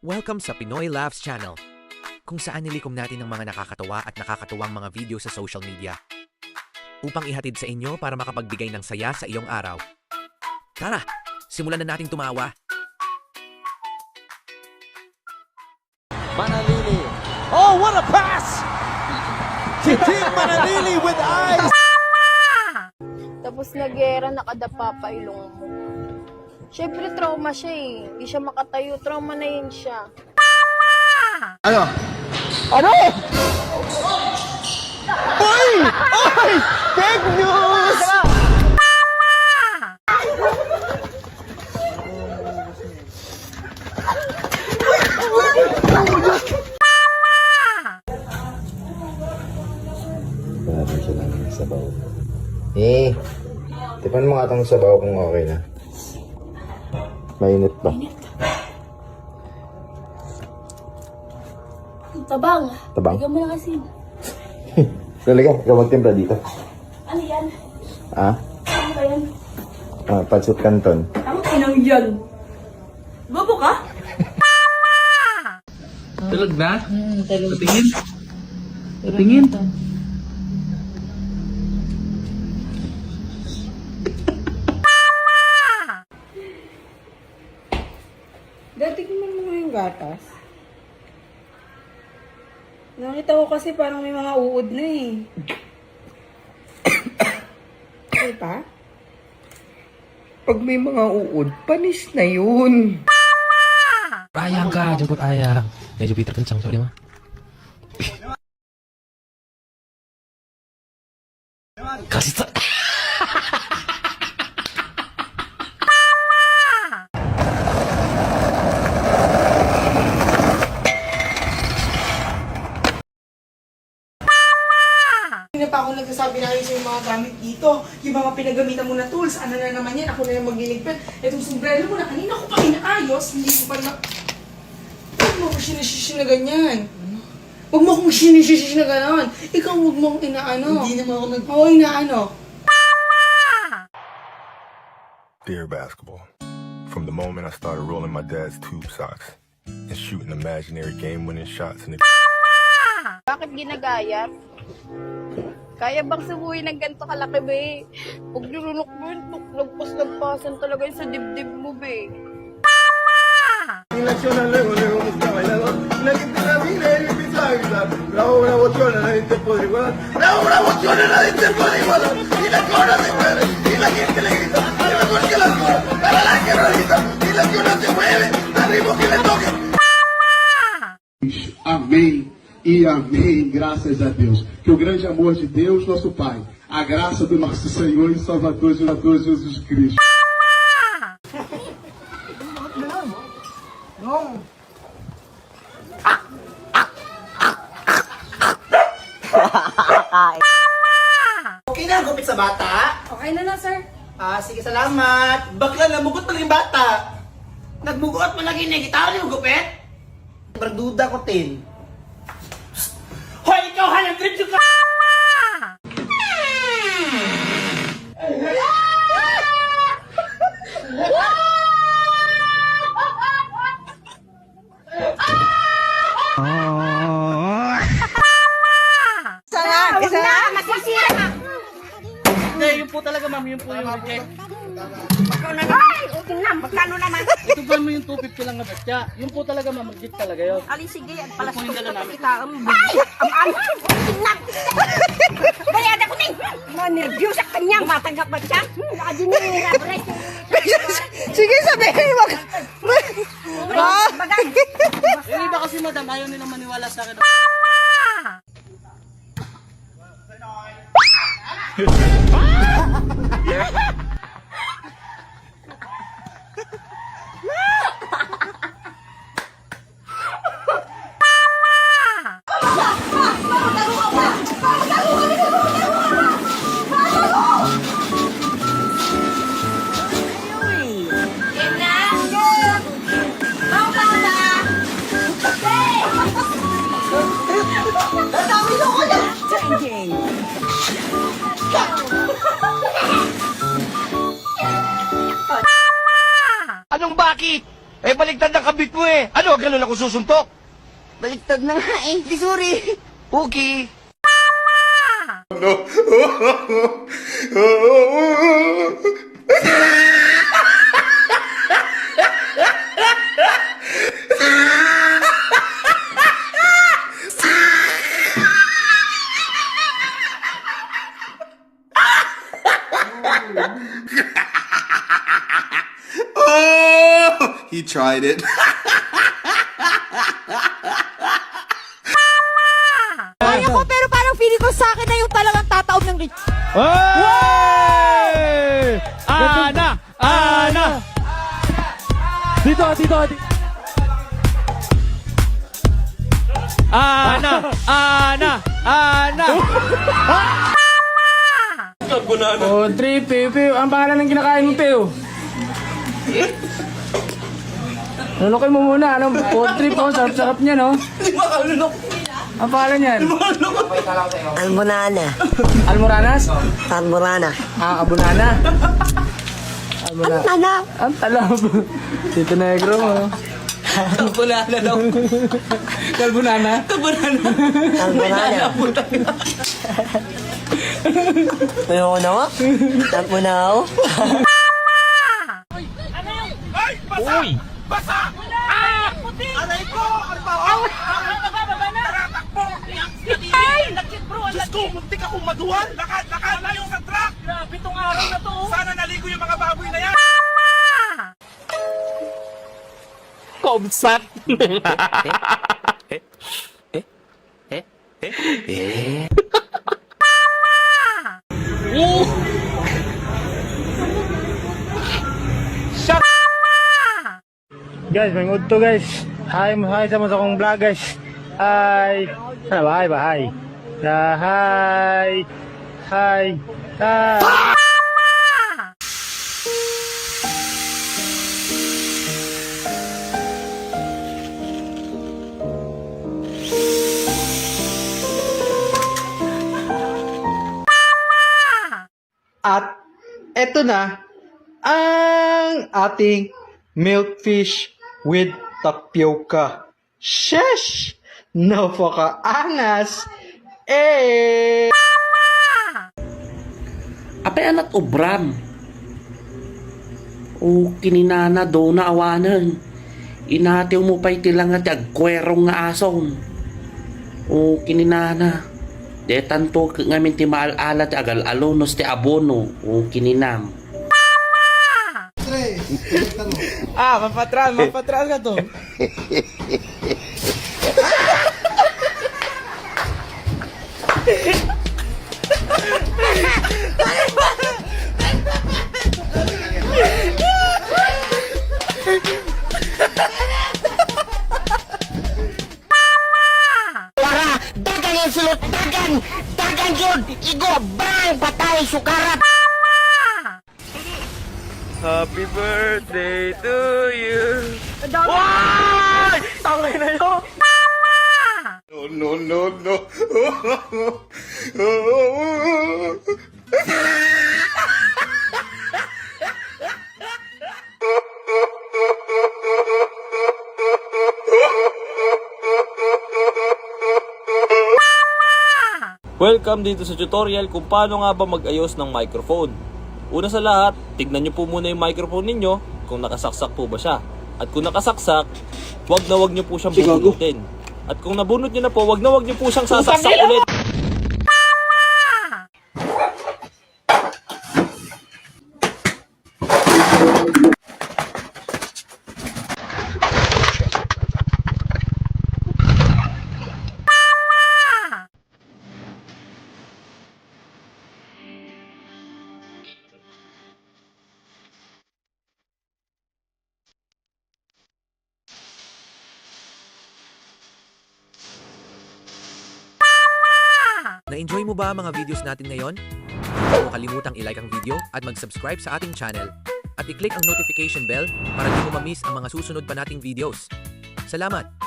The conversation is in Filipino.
Welcome sa Pinoy Laughs Channel, kung saan nilikom natin ang mga nakakatawa at nakakatuwang mga video sa social media upang ihatid sa inyo para makapagbigay ng saya sa iyong araw. Tara, simulan na nating tumawa. Manalili. Oh, what a pass! Si Team Manalili with eyes! Tapos nagera, nakadapa pa ilong mo. Siyempre, trauma siya eh. Hindi siya makatayo. Trauma na yun siya. Ano? Ano? Oy! Oy! Fake news! Wala siya lang ng sabaw. Tipan mo nga itong sabaw kung okay na. Mainit ba? Tabang. Tabang? Lagyan mo ng asin. Talaga, ikaw magtimpla dito. Ano yan? Ah? Ano ba yan? Pansut Canton. Ang inang yan. Bobo ka? Tulog na? Patingin? Patingin? Datigman mo nga yung gatas. Nakita ko kasi parang may mga uod na eh. Okay pa? Pag may mga uod, panis na yun. Ayang ka, jemput ayang. Medyo Peter kencang soalnya mah. Kasih tak. Hindi pa ako nagsasabi na kayo sa yung mga gamit dito. Yung mga pinagamitan mo na tools. Ano na naman yan? Ako na lang magliligpit. Itong sombrero mo na kanina ko pa inaayos. Hindi ko pa na... Huwag mo akong sinisisis na ganyan. Huwag mo akong sinisisis na gano'n. Ikaw huwag mo akong inaano. Hindi naman ako Oo, inaano. Dear basketball, from the moment I started rolling my dad's tube socks and shooting imaginary game-winning shots in the Bakit ginagayat? Kaya bang subuhin ng ganito kalaki, be? Huwag nilunok mo yun. Lagpas-lagpasan talaga yun sa dibdib mo, be. Amém e amém, graças a Deus. Que o grande amor de Deus, nosso Pai, a graça do nosso Senhor e Salvador Jesus Cristo. Okay na ang gupit sa bata? Okay na sir. Sige, salamat. Bakla, namugot pa rin yung bata. Nagmugot mo lagi niya. Kita ko yung gupit? Berduda ko, Tin. Hoy, ikaw halang trip yung ka... Hindi, yun po talaga, ma'am. Yun po yung reject. Magkano naman? Ito ba mo yung 250 lang na batya? Yun po talaga, ma'am. Legit talaga yun. Ali, sige, at pala Yun po yung dala namin. kita. Bayad ako ning! Nervyos sa kanya, matanggap ba siya? Adinira, break. Sige, sabihin mo. Yung iba kasi, madam, ayaw nilang maniwala sa akin. Anong bakit? Eh, baliktad ang kabit mo eh. Ano, ganun ako susuntok? Baliktad na nga eh. Di sorry. Okay. Oh, he tried it. Kaya ko, pero parang feeling ko sa akin na yung talagang tataob ng rich. Ana! Ana! Dito. Ana! Oh, 3, Pepe. Ang pangalan ng kinakain mo, Peo? Lunukin mo muna. Anong food trip po? Sarap-sarap niya, no? Hindi makalunok. Ang pangalan niyan? Almonana. Almoranas? Almonana. Abunana. Almonana. Ang talab. Tito Negro mo. Bunana daw. Kalbunana? Almonana. Ayoko na mo? Tap mo na ako? Uy! Basa! Ah! Aray ko! Ano ba? Bababa na! Taratakbo! Ay! Diyos ko, muntik akong maduwal! Nakalayo sa truck! Grabe tong araw na to! Sana naligo yung mga baboy na yan! Komsat! Guys, may mood to guys. Hi sa mga kong vlog guys. Hi. Ano ba? Hi. Hi. At eto na ang ating milkfish with tapioca. Shesh! Napakaangas! Apay anat obram. O kininana do na awanan. Inatew mo pa'y tilang at agkwerong nga asong. O kininana. De tanto ngamin ti maal-ala ti agal-alonos ti abono. O kininam. Mapatras ka to. Para, dagan yung sulot, dagan yun, igo, bang, patay, sukarat. Happy birthday to you. Why? Tangay na yun. No. Welcome dito sa tutorial kung paano nga ba mag-ayos ng microphone. Una sa lahat, tignan nyo po muna yung microphone ninyo kung nakasaksak po ba siya. At kung nakasaksak, wag nyo po siyang bubunutin. At kung nabunot nyo na po, wag nyo po siyang sasaksak ulit. Na-enjoy mo ba ang mga videos natin ngayon? Huwag mo kalimutang i-like ang video at mag-subscribe sa ating channel. At i-click ang notification bell para di mo ma-miss ang mga susunod pa nating videos. Salamat!